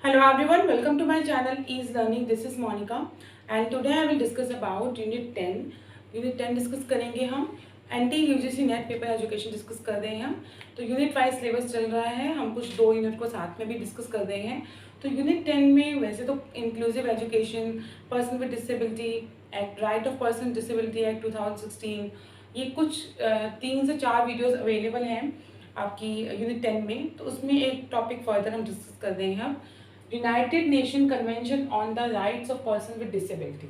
Hello everyone, welcome to my channel Ease Learning. This is Monica and today I will discuss about Unit 10. Unit 10 discuss करेंगे हम anti UGC net paper education discuss कर रहे हैं हम। तो unit wise syllabus चल रहा है, हम कुछ दो यूनिट को साथ में भी डिस्कस कर रहे हैं। तो यूनिट 10 में वैसे तो inclusive education, person with disability act, right of person disability act 2016, ये कुछ 3 से 4 वीडियोस अवेलेबल हैं आपकी यूनिट 10 में। तो उसमें एक टॉपिक फर्दर हम डिस्कस कर रहे हैं अब, United Nation convention on the rights of person with disability.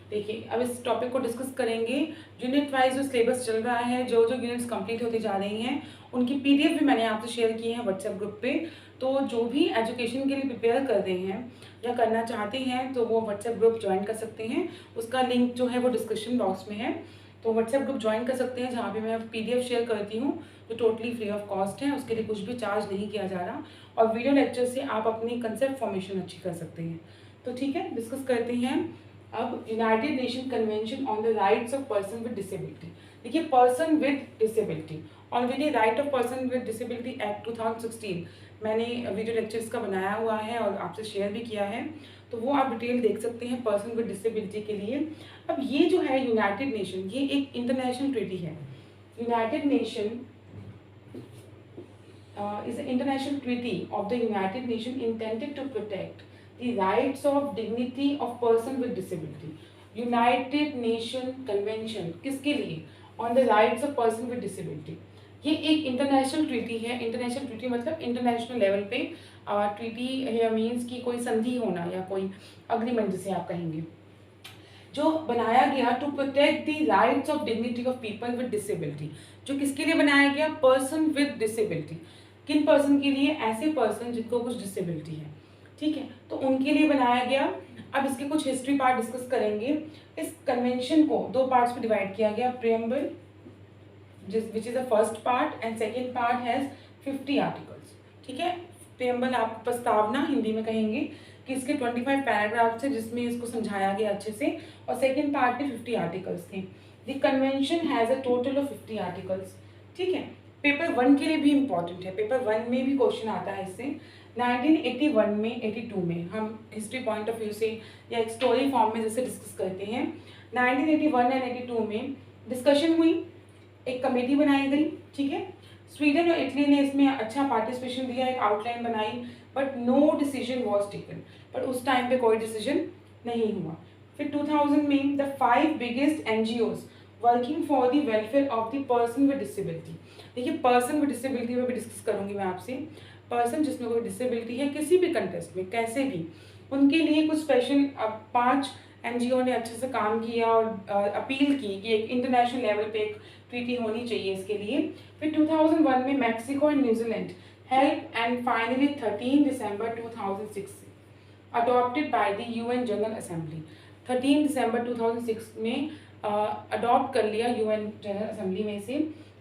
देखिए अब इस टॉपिक को डिस्कस करेंगे। यूनिट वाइज जो सिलेबस चल रहा है, जो जो यूनिट्स कंप्लीट होती जा रही हैं, उनकी पीडीएफ भी मैंने आपसे शेयर की है व्हाट्सएप ग्रुप पे। तो जो भी एजुकेशन के लिए प्रिपेयर कर रहे हैं या करना चाहते हैं तो वो व्हाट्सएप ग्रुप ज्वाइन कर सकते हैं। उसका लिंक जो है वो डिस्क्रिप्शन बॉक्स में है, तो व्हाट्सएप ग्रुप ज्वाइन कर सकते हैं, जहाँ पे मैं पीडीएफ शेयर करती हूँ जो टोटली फ्री ऑफ कॉस्ट है। उसके लिए कुछ भी चार्ज नहीं किया जा रहा और वीडियो लेक्चर से आप अपनी कंसेप्ट फॉर्मेशन अच्छी कर सकते हैं। तो ठीक है, डिस्कस करते हैं अब United Nation convention on the rights of person with disability. देखिए person with disability, already right of person with disability act 2016 मैंने वीडियो लेक्चर्स का बनाया हुआ है और आपसे शेयर भी किया है, तो वो आप डिटेल देख सकते हैं पर्सन विद डिसेबिलिटी के लिए। अब ये जो है यूनाइटेड नेशन, ये एक इंटरनेशनल ट्रीटी है। United nation is an international treaty of the United Nations intended to protect the rights of dignity of person with disability. United Nation Convention किसके लिए? On the rights of person with disability. ये एक international treaty है। International treaty मतलब international level पे treaty है, means कि कोई संधि होना या कोई अग्रीमेंट जिसे आप कहेंगे, जो बनाया गया to protect the rights of dignity of people with disability. जो किसके लिए बनाया गया? Person with disability. किन पर्सन के लिए? ऐसे पर्सन जिनको कुछ डिसेबिलिटी है, ठीक है, तो उनके लिए बनाया गया। अब इसके कुछ हिस्ट्री पार्ट डिस्कस करेंगे। इस कन्वेंशन को 2 पार्ट्स में डिवाइड किया गया, preamble which is the first part and second part has 50 articles. ठीक है, प्रीएम्बल आप प्रस्तावना हिंदी में कहेंगे कि इसके 25 पैराग्राफ्स है जिसमें इसको समझाया गया अच्छे से, और सेकेंड पार्ट में 50 आर्टिकल्स थे। The convention has a total of 50 articles. ठीक है, पेपर 1 के लिए भी इम्पॉर्टेंट है, पेपर 1 में भी क्वेश्चन आता है इससे। 1981 में 82 में हम हिस्ट्री पॉइंट ऑफ व्यू से या एक स्टोरी फॉर्म में जैसे डिस्कस करते हैं, 1981 एंड 82 में डिस्कशन हुई, एक कमेटी बनाई गई। ठीक है, स्वीडन और इटली ने इसमें अच्छा पार्टिसिपेशन दिया, एक आउटलाइन बनाई, but no decision was taken. पर उस टाइम पे कोई डिसीजन नहीं हुआ। फिर 2000 में the 5 biggest NGOs working for the welfare of the person with disability. देखिए पर्सन विद डिसेबिलिटी में भी डिस्कस करूंगी मैं आपसे। पर्सन जिसमें कोई डिसेबिलिटी है किसी भी कंटेस्ट में कैसे भी, उनके लिए कुछ स्पेशल 5 एनजीओ ने अच्छे से काम किया और अपील की कि एक इंटरनेशनल लेवल पे एक ट्रीटी होनी चाहिए इसके लिए। फिर 2001 में Mexico and New Zealand help and finally 13 December 2006 adopted by the UN general assembly. 13 दिसंबर 2006 में अडॉप्ट कर लिया यूएन जनरल असेंबली में से।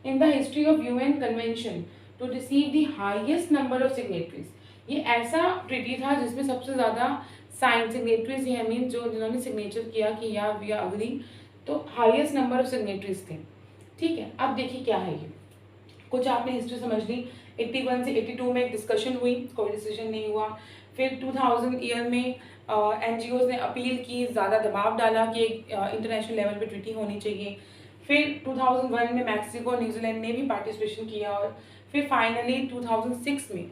In the history of UN convention to receive the highest number of signatories. ये ऐसा ट्रीटी था जिसमें सबसे ज़्यादा साइन सिग्नेटरीज है, मीन जो जिन्होंने सिग्नेचर किया कि या वी आर अग्री, तो हाईएस्ट नंबर ऑफ सिग्नेटरीज थे। ठीक है, अब देखिए क्या है ये, कुछ आपने हिस्ट्री समझ ली। 81 से 82 में एक डिस्कशन हुई, कोई डिसीजन नहीं हुआ। फिर 2000 ईयर में एनजीओज ने अपील की, ज़्यादा दबाव डाला कि एक इंटरनेशनल लेवल पे ट्रीटी होनी चाहिए। फिर 2001 में मैक्सिको और न्यूजीलैंड ने भी पार्टिसिपेशन किया, और फिर फाइनली 2006 में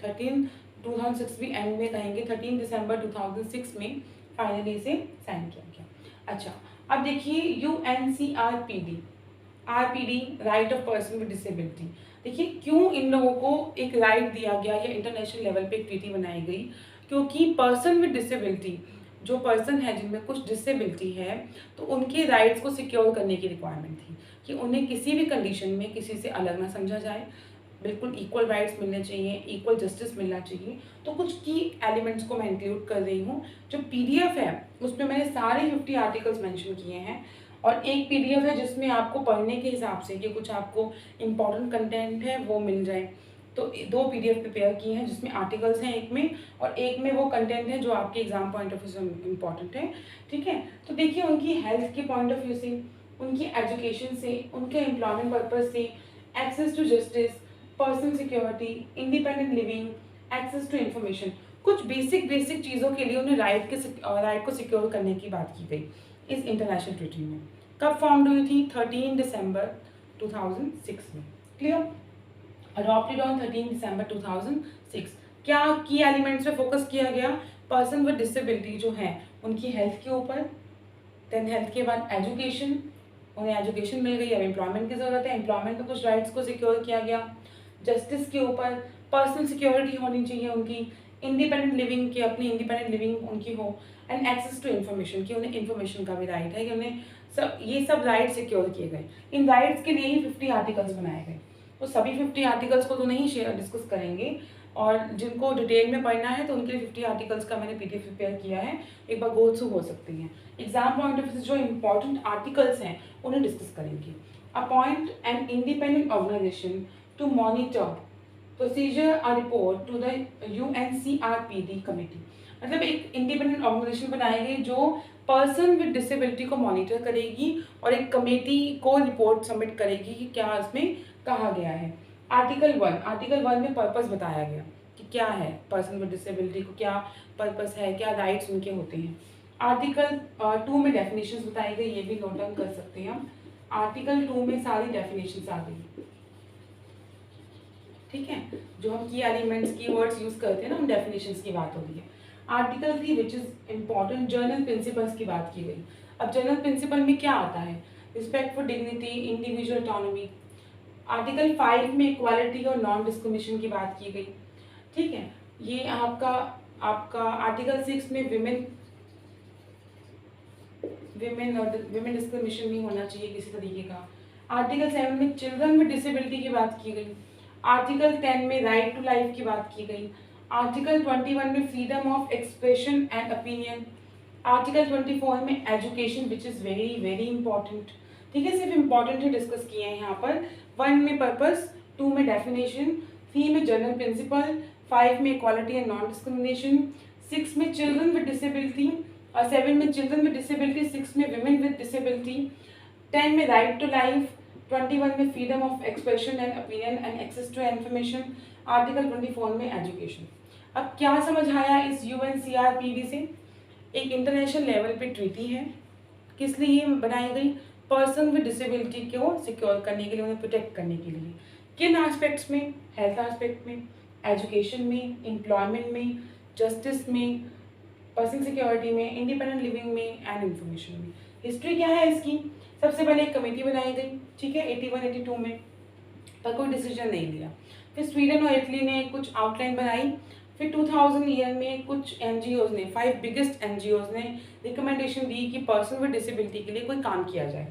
2006 भी एंड में कहेंगे, 13 दिसंबर 2006 में फाइनली इसे साइन किया गया। अच्छा, अब देखिए UNCRPD, RPD right of person with disability. देखिए क्यों इन लोगों को एक राइट दिया गया या इंटरनेशनल लेवल पे एक ट्रीटी बनाई गई, क्योंकि पर्सन विद डिसेबिलिटी, जो पर्सन है जिनमें कुछ डिसेबिलिटी है, तो उनके राइट्स को सिक्योर करने की रिक्वायरमेंट थी कि उन्हें किसी भी कंडीशन में किसी से अलग ना समझा जाए, बिल्कुल इक्वल राइट्स मिलने चाहिए, इक्वल जस्टिस मिलना चाहिए। तो कुछ की एलिमेंट्स को मैं इंक्लूड कर रही हूँ। जो पीडीएफ है उसमें मैंने सारे 50 आर्टिकल्स मेंशन किए हैं, और एक पीडीएफ है जिसमें आपको पढ़ने के हिसाब से कि कुछ आपको इम्पॉर्टेंट कंटेंट है वो मिल जाए। तो 2 पीडीएफ प्रिपेयर किए हैं जिसमें आर्टिकल्स हैं एक में, और एक में वो कंटेंट है जो आपके एग्जाम पॉइंट ऑफ व्यू से इम्पॉर्टेंट है। ठीक है, तो देखिए उनकी हेल्थ के पॉइंट ऑफ व्यू से, उनकी एजुकेशन से, उनके एम्प्लॉयमेंट पर्पज से, access to justice, personal security, independent living, access to information, कुछ बेसिक बेसिक चीज़ों के लिए उन्हें राइट को सिक्योर करने की बात की गई इस इंटरनेशनल ट्रीटी में। कब फॉर्म हुई थी? 13 दिसंबर 2006 में। क्लियर? अडॉप्टेड ऑन 13 दिसंबर 2006। क्या की एलिमेंट्स पे फोकस किया गया? पर्सन विद डिसेबिलिटी जो है उनकी हेल्थ के ऊपर, देन हेल्थ के बाद एजुकेशन, उन्हें एजुकेशन मिल गई, अब एम्प्लॉयमेंट की ज़रूरत है, एम्प्लॉयमेंट में कुछ राइट्स को सिक्योर किया गया, जस्टिस के ऊपर, पर्सनल सिक्योरिटी होनी चाहिए उनकी, इंडिपेंडेंट लिविंग की, अपनी इंडिपेंडेंट लिविंग उनकी हो, एंड एक्सेस टू इन्फॉर्मेशन की, उन्हें इन्फॉर्मेशन का भी राइट है कि उन्हें ये सब राइट सिक्योर किए गए। इन राइट्स के लिए ही 50 आर्टिकल्स बनाए गए। तो सभी 50 आर्टिकल्स को तो नहीं डिस्कस करेंगे, और जिनको डिटेल में पढ़ना है तो उनके लिए 50 आर्टिकल्स का मैंने पीडीएफ प्रिपेयर किया है, एक बार गो थ्रू हो सकती हैं। एग्जाम पॉइंट ऑफ व्यू से जो इंपॉर्टेंट आर्टिकल्स हैं उन्हें डिस्कस करेंगे। Appoint an independent organisation to monitor procedure और report to the UNCRPD committee. मतलब एक इंडिपेंडेंट ऑर्गेनाइजेशन बनाएगी जो पर्सन विद डिसेबिलिटी को मॉनिटर करेगी और एक कमेटी को रिपोर्ट सबमिट करेगी कि क्या इसमें कहा गया है। आर्टिकल 1 में पर्पस बताया गया कि क्या है, पर्सन विद डिसेबिलिटी को क्या पर्पस है, क्या राइट्स उनके होते हैं। आर्टिकल 2 में डेफिनेशंस बताई गई, ये भी नोट डाउन कर सकते हैं हम। आर्टिकल 2 में सारी डेफिनेशंस आ गई, ठीक है। जो हम की एलिमेंट्स की वर्ड्स यूज करते हैं ना, हम डेफिनेशंस की बात हो रही है। Article 3 which is important, journal principles की बात की गई। अब जर्नल प्रिंसिपल में क्या आता है? Respect for dignity, individual autonomy. Article 5 में इक्वालिटी और नॉन डिस्क्रिमिनेशन की बात की गई, ठीक है। ये आपका आर्टिकल 6 में विमेन डिस्क्रिमिनेशन नहीं होना चाहिए किसी तरीके का। आर्टिकल 7 में चिल्ड्रन विद डिसेबिलिटी की बात की गई। आर्टिकल 10 में राइट टू लाइफ की बात की गई। आर्टिकल 21 में freedom of expression and opinion. Article 24 में education which is very very important, ठीक है। सिर्फ इंपॉर्टेंट ही डिस्कस किए हैं यहाँ पर। 1 में पर्पस, 2 में डेफिनेशन, 3 में जनरल प्रिंसिपल, 5 में इक्वालिटी एंड नॉन डिस्क्रिमिनेशन, 6 में चिल्ड्रन विद डिसेबिलिटी, और 7 में चिल्ड्रन विद डिसेबिलिटी, 6 में विमेन विद डिसेबिलिटी, 10 में राइट टू लाइफ, 21 में freedom of expression and opinion and access to information, article 24 में एजुकेशन। अब क्या समझ आया इस UNCRPD से? एक इंटरनेशनल लेवल पे ट्रीटी है, किस लिए बनाई गई? पर्सन विद डिसेबिलिटी को सिक्योर करने के लिए, उन्हें प्रोटेक्ट करने के लिए। किन एस्पेक्ट्स में? हेल्थ एस्पेक्ट में, एजुकेशन में, एम्प्लॉयमेंट में, जस्टिस में, पर्सनल सिक्योरिटी में, इंडिपेंडेंट लिविंग में एंड इन्फॉर्मेशन में। हिस्ट्री क्या है इसकी? सबसे पहले एक कमेटी बनाई गई, ठीक है, 81-82 में, पर कोई डिसीजन नहीं लिया। फिर स्वीडन और इटली ने कुछ आउटलाइन बनाई। फिर 2000 ईयर में कुछ NGOs ने, 5 बिगेस्ट NGOs ने रिकमेंडेशन दी कि पर्सन विद डिसेबिलिटी के लिए कोई काम किया जाए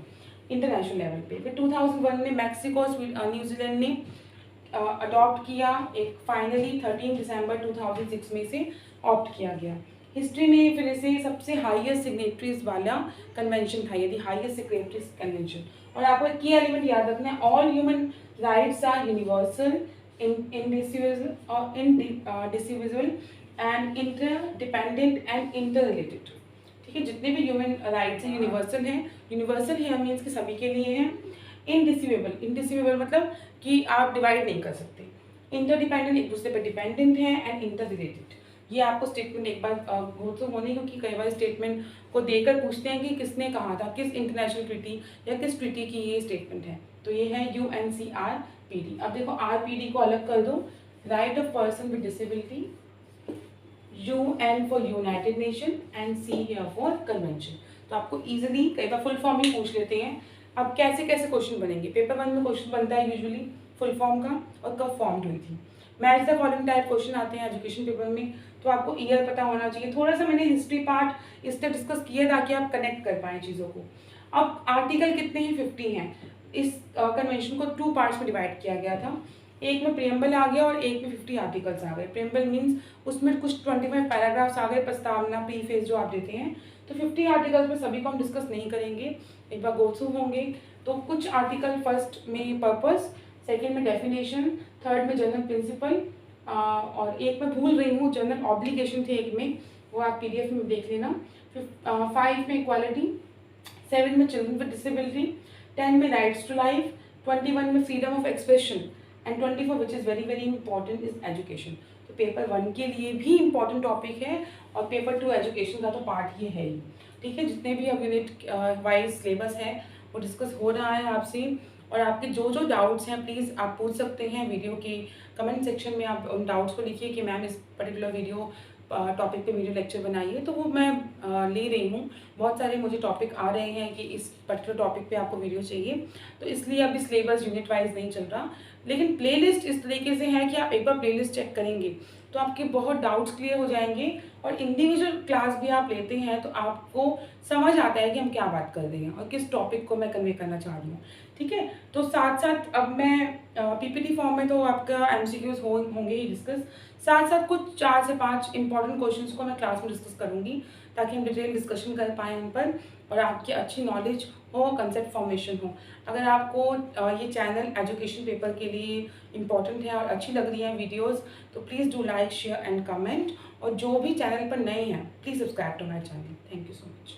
इंटरनेशनल लेवल पे। फिर 2001 में मैक्सिको न्यूजीलैंड ने अडॉप्ट किया, एक फाइनली 13 दिसंबर 2006 में से ऑप्ट किया गया। हिस्ट्री में फिर से सबसे हाईएस्ट सिग्नेटरीज वाला कन्वेंशन था, यदि हाईएस्ट सिग्नेटरीज कन्वेंशन। और आपको की एलिमेंट याद रखना है, all human rights are universal, indivisible and interdependent and interrelated, ठीक है। जितने भी ह्यूमन राइट्स हैं यूनिवर्सल हैं, यूनिवर्सल है मीन्स कि सभी के लिए हैं। इनडिसिवेबल मतलब कि आप डिवाइड नहीं कर सकते। इंटरडिपेंडेंट, एक दूसरे पर डिपेंडेंट है, एंड इंटररिलेटेड। ये आपको स्टेटमेंट एक बार गो थ्रू होने, क्योंकि कई बार स्टेटमेंट को देकर पूछते हैं कि किसने कहा था, किस इंटरनेशनल ट्रीटी या किस ट्रीटी की ये स्टेटमेंट है। तो ये है UNCRPD। अब देखो RPD को अलग कर दो, right of person with disability, UN for United nation and C here for convention. तो आपको इजीली कई बार फुल फॉर्म ही पूछ लेते हैं। अब कैसे कैसे क्वेश्चन बनेंगे? पेपर 1 में क्वेश्चन बनता है यूजुअली फुल फॉर्म का, और कब फॉर्म हुई थी। Match the following type question आते हैं एजुकेशन पेपर में, तो आपको ईयर पता होना चाहिए। थोड़ा सा मैंने हिस्ट्री पार्ट इससे डिस्कस किया ताकि आप कनेक्ट कर पाएँ चीज़ों को। अब आर्टिकल कितने हैं? 50 हैं। इस कन्वेंशन को 2 पार्ट्स में डिवाइड किया गया था, एक में प्रियम्बल आ गया और एक में 50 आर्टिकल्स आ गए। प्रियम्बल मीन्स उसमें कुछ 25 पैराग्राफ्स आ गए, प्रस्तावना, प्रीफेस जो आप देते हैं। तो 50 आर्टिकल्स में सभी को हम डिस्कस नहीं करेंगे, एक बार गो थ्रू होंगे। तो कुछ आर्टिकल फर्स्ट में पर्पस, सेकेंड में डेफिनेशन, थर्ड में जनरल प्रिंसिपल, और एक मैं भूल रही हूँ, जनरल ऑब्लिगेशन थे एक में, वो आप PDF में देख लेना। 5 में इक्वालिटी, 7 में चिल्ड्रन विद डिसेबिलिटी, 10 में राइट्स टू लाइफ, 21 में freedom of expression, and 24 which is very very important is education. तो पेपर 1 के लिए भी इंपॉर्टेंट टॉपिक है और पेपर 2 एजुकेशन का तो पार्ट ये है ही। ठीक है, जितने भी अब यूनिट वाइज सिलेबस है वो डिस्कस हो रहा है आपसे, और आपके जो जो डाउट्स हैं प्लीज़ आप पूछ सकते हैं वीडियो के कमेंट सेक्शन में। आप उन डाउट्स को लिखिए कि मैम इस पर्टिकुलर वीडियो टॉपिक पे वीडियो लेक्चर बनाइए, तो वो मैं ले रही हूँ। बहुत सारे मुझे टॉपिक आ रहे हैं कि इस पर्टिकुलर टॉपिक पे आपको वीडियो चाहिए, तो इसलिए अभी सिलेबस यूनिट वाइज नहीं चल रहा। लेकिन प्लेलिस्ट इस तरीके से है कि आप एक बार प्लेलिस्ट चेक करेंगे तो आपके बहुत डाउट्स क्लियर हो जाएंगे, और इंडिविजुअल क्लास भी आप लेते हैं तो आपको समझ आता है कि हम क्या बात कर रहे हैं और किस टॉपिक को मैं कन्वे करना चाह रही हूँ। ठीक है, तो साथ साथ अब मैं पीपीटी फॉर्म में तो आपका एमसीक्यूज होंगे ही डिस्कस, साथ साथ कुछ 4 से 5 इंपॉर्टेंट क्वेश्चंस को मैं क्लास में डिस्कस करूँगी ताकि हम डिटेल डिस्कशन कर पाएँ उन पर, और आपकी अच्छी नॉलेज हो, कंसेप्ट फॉर्मेशन हो। अगर आपको ये चैनल एजुकेशन पेपर के लिए इम्पॉर्टेंट है और अच्छी लग रही है वीडियोस, तो please do like share and comment, और जो भी चैनल पर नए हैं please subscribe to my channel. Thank you so much.